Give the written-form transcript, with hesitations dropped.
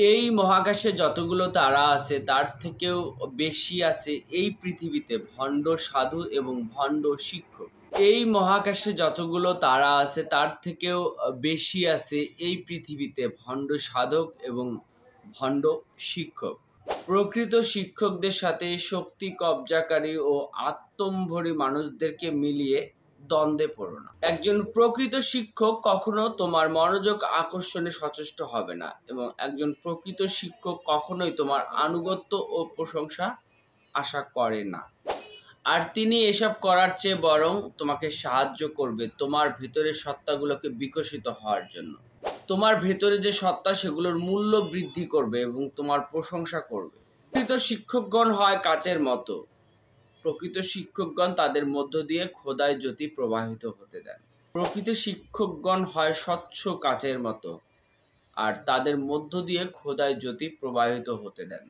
এই মহাকাশে যতগুলো তারা আছে তার থেকেও বেশি আছে এই পৃথিবীতে ভণ্ড সাধু এবং ভণ্ড শিক্ষক। এই মহাকাশে যতগুলো তারা আছে তার থেকেও বেশি আছে এই পৃথিবীতে ভণ্ড সাধক এবং ভণ্ড শিক্ষক। প্রকৃত শিক্ষকদের সাথে শক্তি কবজাকারী ও আত্মম্ভরী মানুষদেরকে মিলিয়ে দ্বন্দ্বে পড়ো না। একজন প্রকৃত শিক্ষক কখনো তোমার মনোযোগ আকর্ষণে সচেষ্ট হবে না এবং একজন প্রকৃত শিক্ষক কখনোই তোমার আনুগত্য ও প্রশংসা আশা করে না। আর তিনি এসব করার চেয়ে বরং তোমাকে সাহায্য করবে তোমার ভেতরের সত্তাগুলোকে বিকশিত হওয়ার জন্য। তোমার ভেতরে যে সত্তা সেগুলোর মূল্য বৃদ্ধি করবে এবং তোমার প্রশংসা করবে। প্রকৃত শিক্ষকগণ হয় কাচের মতো। প্রকৃত শিক্ষকগণ তাদের মধ্য দিয়ে খোদায় জ্যোতি প্রবাহিত হতে দেন। প্রকৃত শিক্ষকগণ হয় স্বচ্ছ কাচের মতো আর তাদের মধ্য দিয়ে খোদায় জ্যোতি প্রবাহিত হতে দেন।